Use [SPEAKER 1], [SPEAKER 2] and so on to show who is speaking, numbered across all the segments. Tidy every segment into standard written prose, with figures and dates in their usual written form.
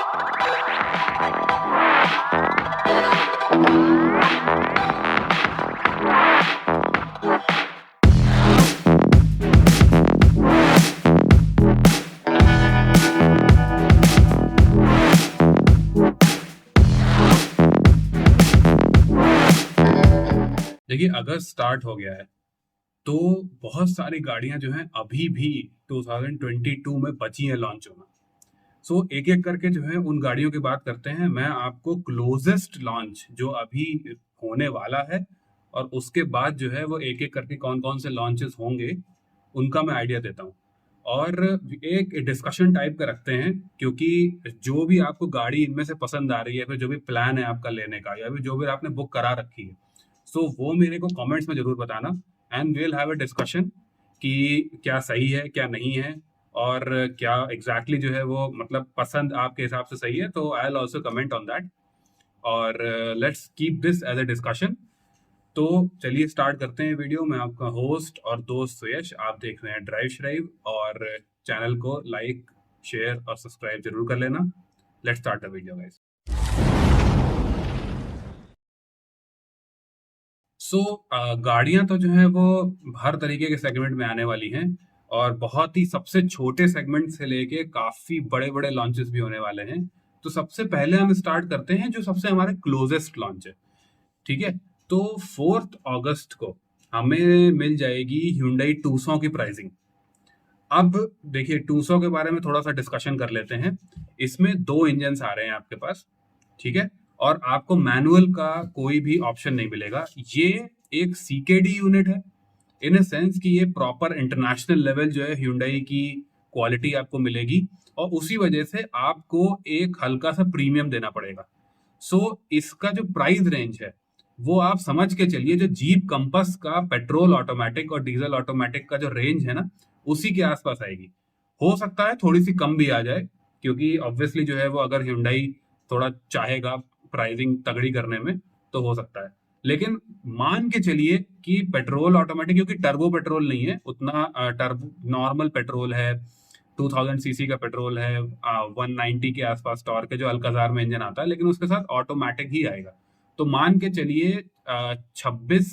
[SPEAKER 1] देखिए, अगस्त स्टार्ट हो गया है तो बहुत सारी गाड़ियां जो हैं अभी भी 2022 में बची हैं लॉन्च होना। सो एक एक करके जो है उन गाड़ियों की बात करते हैं। मैं आपको क्लोजेस्ट लॉन्च जो अभी होने वाला है और उसके बाद जो है वो एक एक करके कौन कौन से लॉन्चेस होंगे उनका मैं आइडिया देता हूँ। और एक डिस्कशन टाइप का रखते हैं, क्योंकि जो भी आपको गाड़ी इनमें से पसंद आ रही है, फिर जो भी प्लान है आपका लेने का या फिर जो भी आपने बुक करा रखी है, सो वो मेरे को कमेंट्स में जरूर बताना। And we'll have a discussion कि क्या सही है क्या नहीं है और क्या एग्जैक्टली जो है वो मतलब पसंद आपके हिसाब से सही है। तो I will also comment on that और let's keep this as a discussion. तो चलिए स्टार्ट करते हैं वीडियो। मैं आपका होस्ट और दोस्त सुयश, आप देख रहे हैं ड्राइव श्राइव, और चैनल को लाइक शेयर और सब्सक्राइब जरूर कर लेना। Let's start the video guys. So गाड़ियां तो जो है वो हर तरीके के सेगमेंट में आने वाली हैं, और बहुत ही सबसे छोटे सेगमेंट से लेके काफी बड़े बड़े लॉन्चेस भी होने वाले हैं। तो सबसे पहले हम स्टार्ट करते हैं जो सबसे हमारे क्लोजेस्ट लॉन्च है, ठीक है। तो 4 अगस्त को हमें मिल जाएगी Hyundai टूसो की प्राइसिंग। अब देखिए, टूसो के बारे में थोड़ा सा डिस्कशन कर लेते हैं। इसमें 2 इंजन आ रहे हैं आपके पास, ठीक है। और आपको मैनुअल का कोई भी ऑप्शन नहीं मिलेगा। ये एक सीकेडी यूनिट है, इन अ सेंस कि ये प्रॉपर इंटरनेशनल लेवल जो है Hyundai की क्वालिटी आपको मिलेगी, और उसी वजह से आपको एक हल्का सा प्रीमियम देना पड़ेगा। सो इसका जो प्राइस रेंज है वो आप समझ के चलिए, जो जीप कंपस का पेट्रोल ऑटोमेटिक और डीजल ऑटोमेटिक का जो रेंज है ना, उसी के आसपास आएगी। हो सकता है थोड़ी सी कम भी आ जाए, क्योंकि ऑब्वियसली जो है वो अगर Hyundai थोड़ा चाहेगा प्राइसिंग तगड़ी करने में तो हो सकता है। लेकिन मान के चलिए कि पेट्रोल ऑटोमेटिक, क्योंकि टर्बो पेट्रोल नहीं है उतना, टर्बो नॉर्मल पेट्रोल है, 2000 सीसी का पेट्रोल है, 190 के आसपास टॉर्क है जो अल्काजार में इंजन आता है, लेकिन उसके साथ ऑटोमेटिक ही आएगा। तो मान के चलिए 26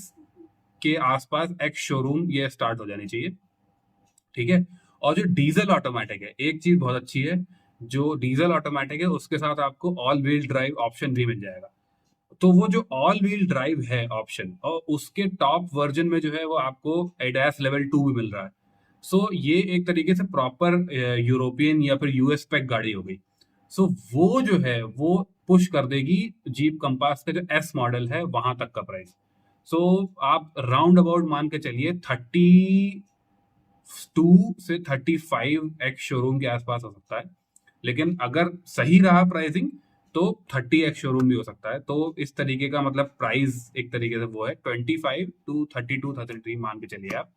[SPEAKER 1] के आसपास एक्स शोरूम ये स्टार्ट हो जानी चाहिए, ठीक है। और जो डीजल ऑटोमेटिक है, एक चीज बहुत अच्छी है, जो डीजल ऑटोमेटिक है उसके साथ आपको ऑल व्हील ड्राइव ऑप्शन भी मिल जाएगा। तो वो जो ऑल व्हील ड्राइव है ऑप्शन, और उसके टॉप वर्जन में जो है वो आपको एडास लेवल 2 भी मिल रहा है। सो ये एक तरीके से प्रॉपर यूरोपियन या फिर यूएस स्पेक गाड़ी हो गई। सो वो जो है वो पुश कर देगी जीप कंपास का जो एस मॉडल है वहां तक का प्राइस। सो आप राउंड अबाउट मान के चलिए 32 से 35 एक्स शोरूम के आसपास हो सकता है। लेकिन अगर सही रहा प्राइसिंग तो 30 एक्स शोरूम भी हो सकता है। तो इस तरीके का मतलब प्राइस एक तरीके से वो है 25 to 32 33 मान के चलिए आप।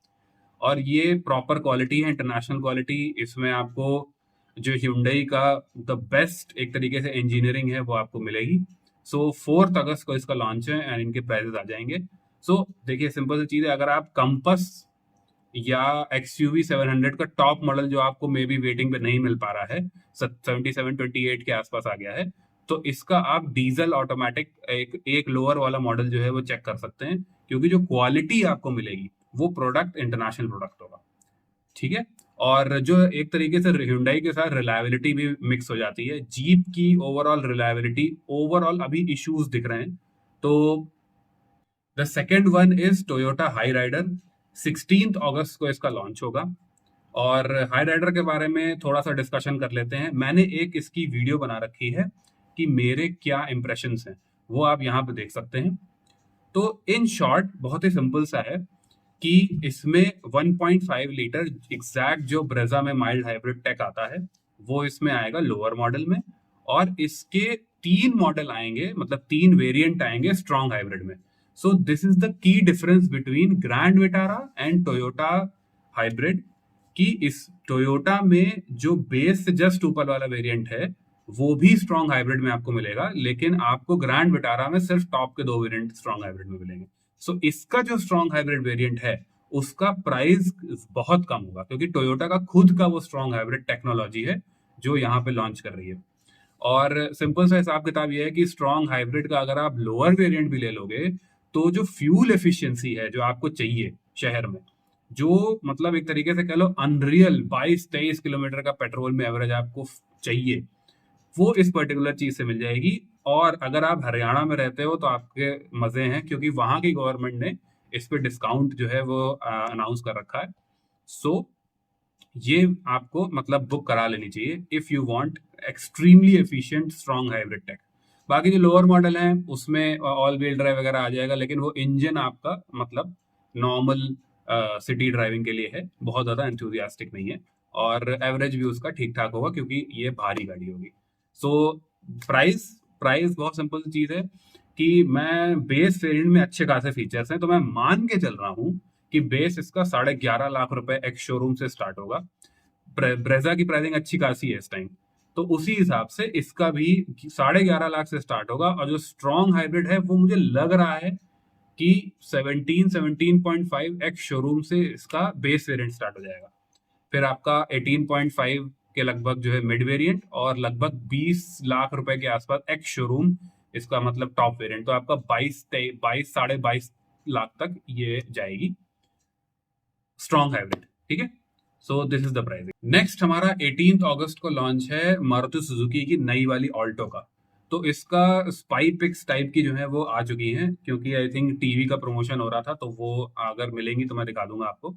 [SPEAKER 1] और ये प्रॉपर क्वालिटी है, इंटरनेशनल क्वालिटी। इसमें आपको जो Hyundai का द बेस्ट एक तरीके से इंजीनियरिंग है वो आपको मिलेगी। सो 4 अगस्त को इसका लॉन्च है एंड इनके प्राइसेस आ जाएंगे। सो देखिए, सिंपल सी चीज है, अगर आप कंपस या XUV 700 का टॉप मॉडल जो आपको मे बी वेटिंग पे नहीं मिल पा रहा है, 7728 के आसपास आ गया है, तो इसका आप डीजल ऑटोमेटिक एक लोअर वाला मॉडल जो है वो चेक कर सकते हैं, क्योंकि जो क्वालिटी आपको मिलेगी वो प्रोडक्ट इंटरनेशनल प्रोडक्ट होगा, ठीक है। और जो एक तरीके से Hyundai के साथ रिलायबिलिटी भी मिक्स हो जाती है, जीप की ओवरऑल रिलायबिलिटी, ओवरऑल अभी इश्यूज दिख रहे हैं। तो the second one is Toyota Hyryder. 16 अगस्त को इसका लॉन्च होगा। और हाई राइडर के बारे में थोड़ा सा डिस्कशन कर लेते हैं। मैंने एक इसकी वीडियो बना रखी है कि मेरे क्या इंप्रेशंस हैं, वो आप यहाँ पे देख सकते हैं। तो इन शॉर्ट बहुत ही सिंपल सा है कि इसमें 1.5 लीटर एग्जैक्ट जो ब्रेजा में माइल्ड हाइब्रिड टेक आता है वो इसमें आएगा लोअर मॉडल में, और इसके 3 मॉडल आएंगे, मतलब 3 वेरिएंट आएंगे स्ट्रॉन्ग हाइब्रिड में। So this is the key difference between grand Vitara and Toyota hybrid, कि इस टोयोटा में जो बेस से जस्ट ऊपर वाला वेरिएंट है वो भी स्ट्रॉन्ग हाइब्रिड में आपको मिलेगा, लेकिन आपको ग्रैंड विटारा में सिर्फ टॉप के 2 वेरिएंट स्ट्रॉन्ग हाइब्रिड में मिलेंगे। सो इसका जो स्ट्रॉन्ग हाइब्रिड वेरिएंट है उसका प्राइस बहुत कम होगा, क्योंकि टोयोटा का खुद का वो स्ट्रॉन्ग हाइब्रिड टेक्नोलॉजी है जो यहाँ पे लॉन्च कर रही है। और सिंपल सा हिसाब किताब ये है कि स्ट्रॉन्ग हाइब्रिड का अगर आप लोअर वेरिएंट भी ले लोगे तो जो फ्यूल एफिशिएंसी है जो आपको चाहिए शहर में, जो मतलब एक तरीके से कह लो अनरियल 22-23 किलोमीटर का पेट्रोल में एवरेज आपको चाहिए, वो इस पर्टिकुलर चीज से मिल जाएगी। और अगर आप हरियाणा में रहते हो तो आपके मजे हैं, क्योंकि वहां की गवर्नमेंट ने इस पे डिस्काउंट जो है वो अनाउंस कर रखा है। सो ये आपको मतलब बुक करा लेनी चाहिए if you want extremely efficient strong hybrid tech. बाकी जो लोअर मॉडल है उसमें ऑल व्हील ड्राइव वगैरह आ जाएगा, लेकिन वो इंजन आपका मतलब नॉर्मल सिटी ड्राइविंग के लिए है, बहुत ज्यादा एंथुजियास्टिक नहीं है। और एवरेज भी उसका ठीक ठाक होगा क्योंकि ये भारी गाड़ी होगी। सो प्राइस प्राइस बहुत सिंपल सी चीज है कि मैं बेस वेरिएंट में अच्छे खासे फीचर्स हैं, तो मैं मान के चल रहा हूँ कि बेस इसका 11.5 लाख रुपए एक्स शोरूम से स्टार्ट होगा। ब्रेजा की प्राइसिंग अच्छी खासी है इस टाइम, तो उसी हिसाब से इसका भी 11.5 लाख से स्टार्ट होगा। और जो स्ट्रॉन्ग हाइब्रिड है वो मुझे लग रहा है कि 17-17.5 एक्स शोरूम से इसका बेस वेरिएंट स्टार्ट हो जाएगा। फिर आपका 18.5 के लगभग जो है मिड वेरिएंट, और लगभग 20 लाख रुपए के आसपास एक्स शोरूम इसका मतलब टॉप वेरिएंट, तो आपका 22-22 साढ़े 22 लाख तक ये जाएगी स्ट्रॉन्ग हाइब्रिड। ठीक है, so this is the pricing. Next हमारा 18 अगस्त को लॉन्च है मारुति सुजुकी की नई वाली ऑल्टो का। तो इसका स्पाई पिक्स टाइप की जो है वो आ चुकी हैं, क्योंकि आई थिंक टीवी का प्रमोशन हो रहा था, तो वो अगर मिलेंगी तो मैं दिखा दूंगा आपको।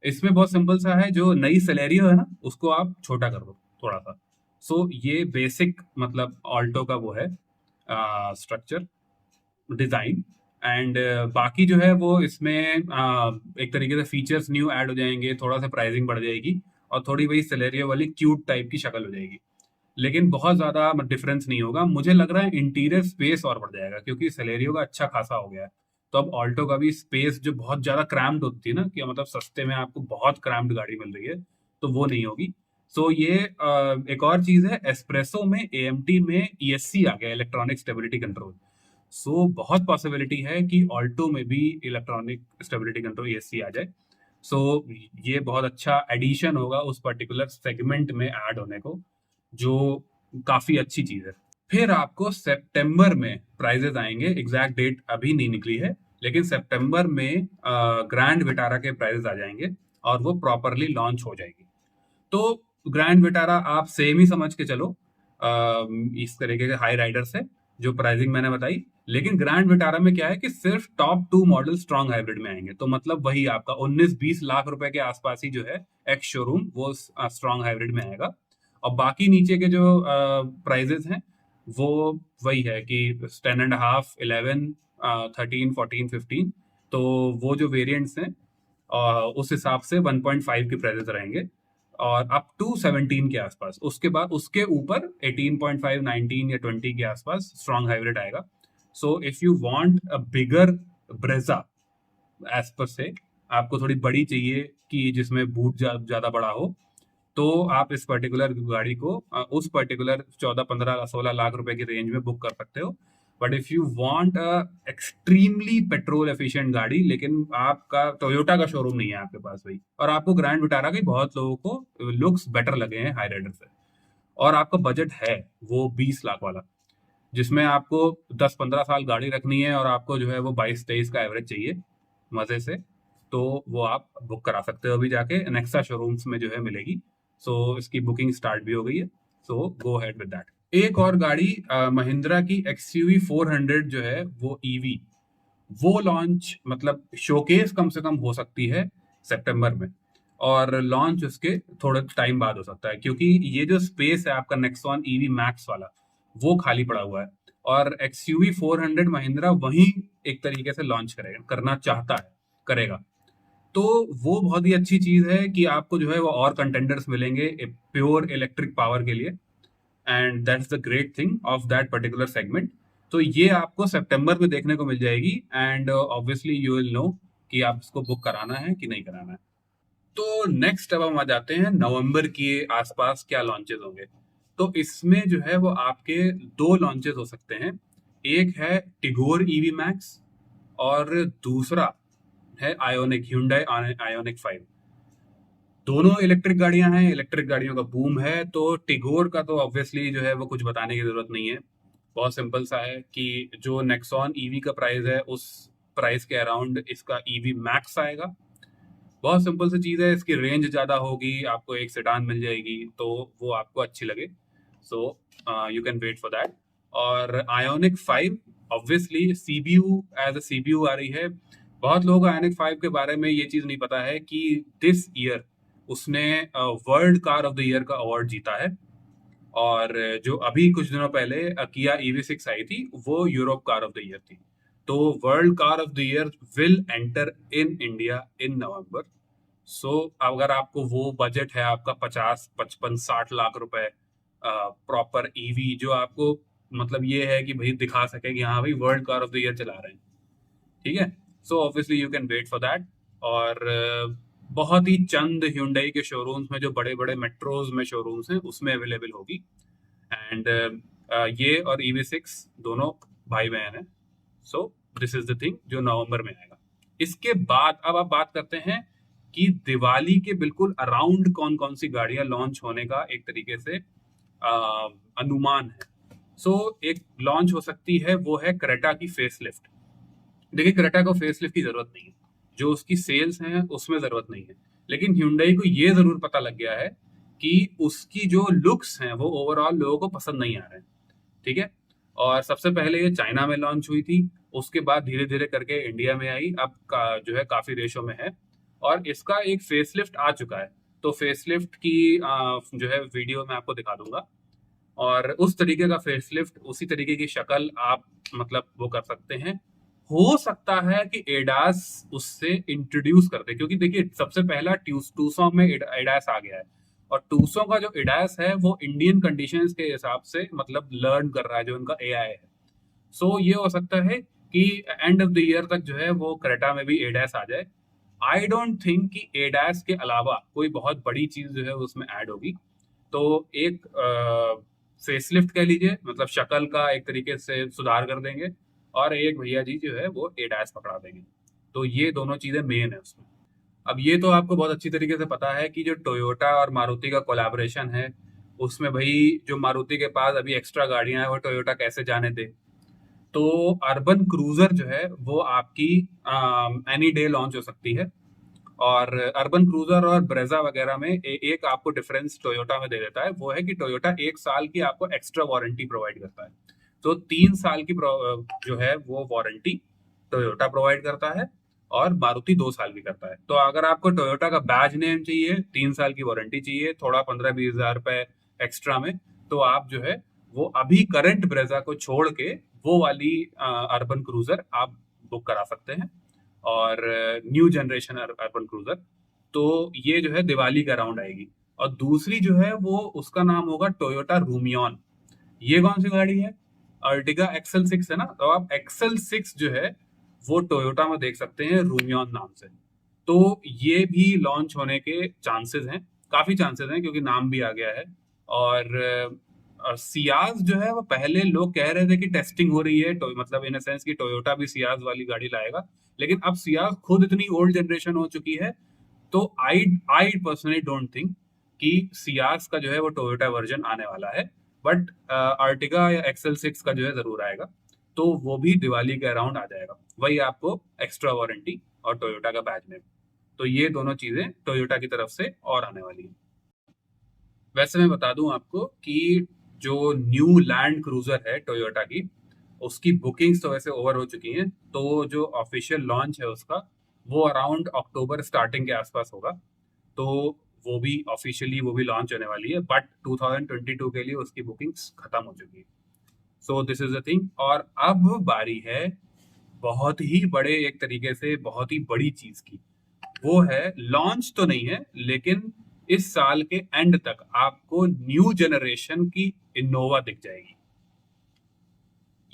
[SPEAKER 1] इसमें बहुत सिंपल सा है, जो नई सेलेरियो है ना उसको आप छोटा कर दो थोड़ा सा। सो ये बेसिक मतलब ऑल्टो का वो है स्ट्रक्चर डिजाइन। एंड बाकी जो है वो इसमें एक तरीके से फीचर्स न्यू ऐड हो जाएंगे, थोड़ा सा प्राइसिंग बढ़ जाएगी, और थोड़ी वही सेलेरियो वाली क्यूट टाइप की शक्ल हो जाएगी। लेकिन बहुत ज्यादा डिफरेंस नहीं होगा, मुझे लग रहा है इंटीरियर स्पेस और बढ़ जाएगा क्योंकि सेलेरियो का अच्छा खासा हो गया है। तो अब ऑल्टो का भी स्पेस जो बहुत ज्यादा क्रैम्ड होती है ना, कि मतलब सस्ते में आपको बहुत क्रैम्ड गाड़ी मिल रही है, तो वो नहीं होगी। सो ये एक और चीज है, एस्प्रेसो में एएमटी में ईएससी आ गया, इलेक्ट्रॉनिक स्टेबिलिटी कंट्रोल। सो बहुत पॉसिबिलिटी है कि ऑल्टो में भी इलेक्ट्रॉनिक स्टेबिलिटी कंट्रोल ईएससी आ जाए। सो ये बहुत अच्छा एडिशन होगा उस पर्टिकुलर सेगमेंट में ऐड होने को, जो काफी अच्छी चीज है। फिर आपको सितंबर में प्राइजेस आएंगे, एग्जैक्ट डेट अभी नहीं निकली है, लेकिन सितंबर में ग्रैंड विटारा के प्राइजेस आ जाएंगे और वो प्रॉपरली लॉन्च हो जाएगी। तो ग्रैंड विटारा आप सेम ही समझ के चलो, इस तरीके के हाई राइडर से जो प्राइसिंग मैंने बताई। लेकिन ग्रैंड विटारा में क्या है कि सिर्फ टॉप 2 मॉडल स्ट्रॉन्ग हाइब्रिड में आएंगे, तो मतलब वही आपका 19-20 लाख रुपए के आसपास ही जो है एक्स शोरूम वो स्ट्रॉन्ग हाइब्रिड में आएगा। और बाकी नीचे के जो प्राइजेस हैं वो वही है कि 10.5, 11, 13, 14, 15, तो वो जो वेरिएंट्स हैं उस हिसाब से 1.5 के प्राइजेस रहेंगे, और अप टू 17 के आसपास। उसके बाद उसके ऊपर 18.5, 19 या 20 के आसपास स्ट्रॉन्ग हाइब्रिड आएगा। So if you want a bigger Brezza as पर से, आपको थोड़ी बड़ी चाहिए कि जिसमें बूट ज्यादा बड़ा हो, तो आप इस पर्टिकुलर गाड़ी को उस पर्टिकुलर 14-15-16 लाख रुपए की रेंज में बुक कर सकते हो। But if you want a extremely petrol efficient गाड़ी, लेकिन आपका टोयोटा का शोरूम नहीं है आपके पास भाई, और आपको ग्रैंड विटारा के बहुत लोगों को लुक्स बेटर लगे हैं हाई राइडर से, और आपका बजट है वो 20 लाख वाला, जिसमें आपको 10-15 साल गाड़ी रखनी है और आपको जो है वो 22-23 का एवरेज चाहिए मजे से, तो वो आप बुक करा सकते हो अभी जाके, नेक्सा शोरूम्स में जो है मिलेगी। सो इसकी बुकिंग स्टार्ट भी हो गई है, सो गो हेड विद दैट। एक और गाड़ी महिंद्रा की एक्सयूवी 400 जो है वो ईवी, वो लॉन्च मतलब शोकेस कम से कम हो सकती है सितंबर में, और लॉन्च उसके थोड़े टाइम बाद हो सकता है, क्योंकि ये जो स्पेस है आपका नेक्सॉन ईवी मैक्स वाला वो खाली पड़ा हुआ है, और एक्सयूवी 400 महिंद्रा वही एक तरीके से लॉन्च करेगा, करना चाहता है, करेगा। तो वो बहुत ही अच्छी चीज है कि आपको जो है वो और कंटेंडर्स मिलेंगे प्योर इलेक्ट्रिक पावर के लिए, and that's the great thing of that particular segment. तो ये आपको सितंबर में देखने को मिल जाएगी, and obviously you will know कि आप इसको बुक कराना है कि नहीं कराना है। तो नेक्स्ट अब हम आ जाते हैं नवंबर के आसपास क्या लॉन्चेस होंगे। तो इसमें जो है वो आपके 2 लॉन्चेस हो सकते हैं, एक है टिगोर ईवी मैक्स, और दूसरा है आयोनिक, Hyundai आयोनिक 5। दोनों इलेक्ट्रिक गाड़ियां हैं, इलेक्ट्रिक गाड़ियों का बूम है। तो टिगोर का तो ऑब्वियसली जो है वो कुछ बताने की जरूरत नहीं है। बहुत सिंपल सा है कि जो नेक्सॉन ईवी का प्राइस है उस प्राइस के अराउंड इसका ईवी मैक्स आएगा। बहुत सिंपल सी चीज़ है, इसकी रेंज ज़्यादा होगी, आपको एक सेडान मिल जाएगी तो वो आपको अच्छी लगे। So you can wait for that. और Ioniq 5 obviously CBU as a CBU आ रही है। बहुत लोगों को आयोनिक 5 के बारे में ये चीज़ नहीं पता है कि दिस ईयर उसने world car of the year का अवार्ड जीता है। और जो अभी कुछ दिनों पहले किया EV6 आई थी वो Europe car of the year थी। तो world car of the year will enter in India in November. So अगर आपको वो बजट है आपका 50, 55, 60 लाख रुपए प्रॉपर ईवी जो आपको मतलब ये है कि भाई दिखा सके कि हाँ भाई world car of the year चला रहे हैं, ठीक है। So obviously you can wait for that. और बहुत ही चंद Hyundai के शोरूम्स में जो बड़े बड़े मेट्रोज में शोरूम्स हैं उसमें अवेलेबल होगी। एंड ये और EV6 दोनों भाई बहन हैं। So this is the thing जो नवंबर में आएगा। इसके बाद अब आप बात करते हैं कि दिवाली के बिल्कुल अराउंड कौन कौन सी गाड़ियां लॉन्च होने का एक तरीके से अनुमान है। सो एक लॉन्च हो सकती है वो है क्रेटा की फेसलिफ्ट। देखिए क्रेटा को फेसलिफ्ट की जरूरत नहीं है, जो उसकी सेल्स हैं उसमें जरूरत नहीं है। लेकिन Hyundai को ये जरूर पता लग गया है कि उसकी जो लुक्स हैं वो ओवरऑल लोगों को पसंद नहीं आ रहे हैं, ठीक है। और सबसे पहले ये चाइना में लॉन्च हुई थी, उसके बाद धीरे धीरे करके इंडिया में आई, अब जो है काफी देशों में है। और इसका एक फेसलिफ्ट आ चुका है। तो फेसलिफ्ट की जो है वीडियो मैं आपको दिखा दूंगा। और उस तरीके का फेसलिफ्ट उसी तरीके की शक्ल आप मतलब वो कर सकते हैं। हो सकता है कि एडास उससे इंट्रोड्यूस कर दे, क्योंकि देखिए सबसे पहला टूसॉ में एडास आ गया है। और टूसॉ का जो एडास है वो इंडियन कंडीशंस के हिसाब से मतलब लर्न कर रहा है, जो उनका एआई है। सो ये हो सकता है कि एंड ऑफ द ईयर तक जो है वो क्रेटा में भी एडास आ जाए। आई डोंट थिंक कि एडास के अलावा कोई बहुत बड़ी चीज जो है उसमें ऐड होगी। तो एक फेसलिफ्ट कह लीजिए, मतलब शक्ल का एक तरीके से सुधार कर देंगे। और एक भैया जी जो है वो एडास पकड़ा देंगे। तो ये दोनों चीजें मेन है उसमें। अब ये तो आपको बहुत अच्छी तरीके से पता है कि जो टोयोटा और मारुति का कोलैबोरेशन है उसमें भाई जो मारुति के पास अभी एक्स्ट्रा गाड़ियां हैं वो टोयोटा कैसे जाने दे। तो अर्बन क्रूजर जो है वो आपकी एनी डे लॉन्च हो सकती है। और अर्बन क्रूजर और ब्रेजा वगैरह में एक आपको डिफरेंस टोयोटा में दे देता है, वो है कि टोयोटा 1 साल की आपको एक्स्ट्रा वारंटी प्रोवाइड करता है। तो 3 साल की जो है वो वारंटी टोयोटा प्रोवाइड करता है और मारुति 2 साल की करता है। तो अगर आपको टोयोटा का बैज नेम चाहिए, 3 साल की वारंटी चाहिए, थोड़ा 15-20 हजार रुपए एक्स्ट्रा में, तो आप जो है वो अभी करंट ब्रेजा को छोड़ के वो वाली अर्बन क्रूजर आप बुक करा सकते हैं। और न्यू जनरेशन अर्बन क्रूजर। तो ये जो है दिवाली का राउंड आएगी। और दूसरी जो है वो उसका नाम होगा टोयोटा रूमियन। ये कौन सी गाड़ी है? अर्टिगा XL6 है ना, तो आप XL6 जो है वो टोयोटा में देख सकते हैं रूमियन नाम से। तो ये भी लॉन्च होने के चांसेस हैं, काफी चांसेस हैं, क्योंकि नाम भी आ गया है। और सियाज जो है वो पहले लोग कह रहे थे कि टेस्टिंग हो रही है, तो मतलब इन सेंस कि टोयोटा भी सियाज वाली गाड़ी लाएगा। लेकिन अब सियाज खुद इतनी ओल्ड जनरेशन हो चुकी है, तो आई आई पर्सनली डोंट थिंक कि सियाज का जो है वो टोयोटा वर्जन आने वाला है। बट आर्टिगा या XL6 का जो है जरूर आएगा। तो वो भी दिवाली के अराउंड आ जाएगा, वही आपको एक्स्ट्रा वारंटी और टोयोटा का बैज में। तो ये दोनों चीजें टोयोटा की तरफ से और आने वाली है। वैसे मैं बता दूं आपको कि जो न्यू लैंड क्रूजर है टोयोटा की, उसकी बुकिंग्स तो वैसे ओवर हो चुकी हैं। तो जो ऑफिशियल लॉन्च है उसका वो अराउंड अक्टूबर स्टार्टिंग के आसपास होगा। तो वो भी लॉन्च होने वाली है, बट 2022 के लिए उसकी बुकिंग्स खत्म हो चुकी है। So this is the thing. और अब बारी है बहुत ही बड़े एक तरीके से बहुत ही बड़ी चीज की। वो है लॉन्च तो नहीं है, लेकिन इस साल के एंड तक आपको न्यू जनरेशन की इनोवा दिख जाएगी।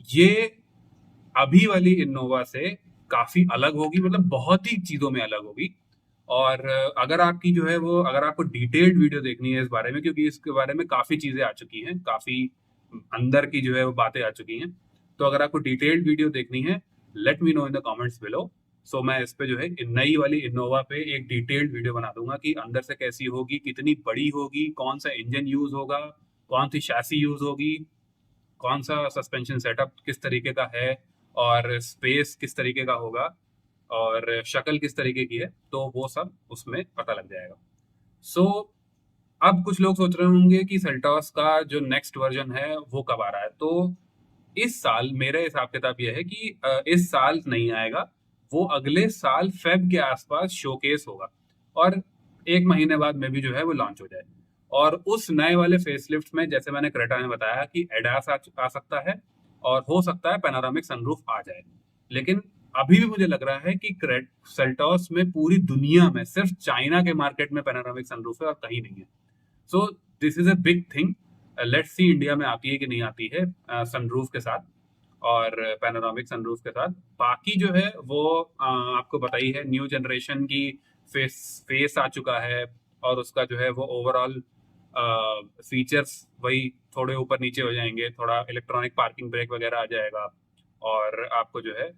[SPEAKER 1] ये अभी वाली इनोवा से काफी अलग होगी, मतलब बहुत ही चीजों में अलग होगी। और अगर आपकी जो है वो अगर आपको डिटेल्ड वीडियो देखनी है इस बारे में, क्योंकि इसके बारे में काफी चीजें आ चुकी हैं, काफी अंदर की जो है वो बातें आ चुकी हैं। तो अगर आपको डिटेल्ड वीडियो देखनी है, let me know in the comments below. So मैं इस पे जो है नई वाली इनोवा पे एक डिटेल्ड वीडियो बना दूंगा कि अंदर से कैसी होगी, कितनी बड़ी होगी, कौन सा इंजन यूज होगा, कौन सी शैसी यूज होगी, कौन सा सस्पेंशन सेटअप किस तरीके का है, और स्पेस किस तरीके का होगा, और शक्ल किस तरीके की है, तो वो सब उसमें पता लग जाएगा। सो अब कुछ लोग सोच रहे होंगे कि सेल्टॉस का जो नेक्स्ट वर्जन है वो कब आ रहा है। तो इस साल मेरे हिसाब किताब ये है कि इस साल नहीं आएगा, वो अगले साल फेब के आसपास शोकेस होगा, और एक महीने बाद में भी जो है वो लॉन्च हो जाए। और उस नए वाले फेसलिफ्ट में जैसे मैंने क्रेटा में बताया कि एडास आ सकता है, और हो सकता है पैनोरामिक सनरूफ आ जाए। लेकिन अभी भी मुझे लग रहा है कि सेल्टॉस में पूरी दुनिया में सिर्फ चाइना के मार्केट में पैनोरामिक सनरूफ है और कहीं नहीं है। So this is a big thing. Let's see India में आती है कि नहीं आती है सनरूफ के साथ, और पैनोरामिक सनरूफ के साथ। बाकी जो है वो आपको पता ही है, न्यू जनरेशन की फेस फेस आ चुका है, और उसका जो है वो ओवरऑल फीचर्स वही थोड़े ऊपर नीचे हो जाएंगे, थोड़ा इलेक्ट्रॉनिक पार्किंग ब्रेक वगैरह आ जाएगा, और आपको जो है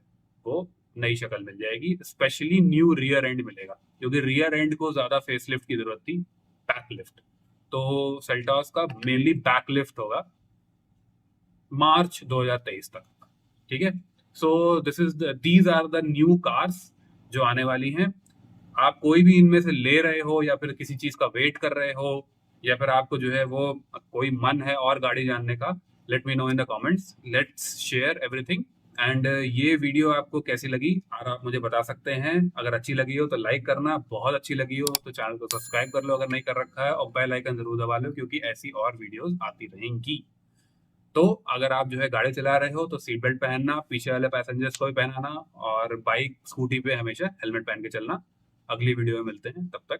[SPEAKER 1] वो नई शक्ल मिल जाएगी। स्पेशली न्यू रियर एंड मिलेगा, क्योंकि रियर एंड को ज्यादा फेसलिफ्ट की जरूरत थी, बैक लिफ्ट। तो सेल्टॉस का मेनली बैक लिफ्ट होगा मार्च 2023 तक। ठीक है। So these are the new cars जो आने वाली हैं। आप कोई भी इनमें से ले रहे हो, या फिर किसी चीज का वेट कर रहे हो, या फिर आपको जो है वो कोई मन है और गाड़ी जानने का, late me know in the comments, let's share everything. And ये वीडियो आपको कैसी लगी और आप मुझे बता सकते हैं। अगर अच्छी लगी हो तो लाइक करना, बहुत अच्छी लगी हो तो चैनल को सब्सक्राइब कर लो अगर नहीं कर रखा है, और बेल आइकन जरूर दबा लो, क्योंकि ऐसी और वीडियोस आती रहेंगी। तो अगर आप जो है गाड़ी चला रहे हो तो सीट बेल्ट पहनना, पीछे वाले पैसेंजर्स को भी पहनाना, और बाइक स्कूटी पे हमेशा हेलमेट पहन के चलना। अगली वीडियो में मिलते हैं, तब तक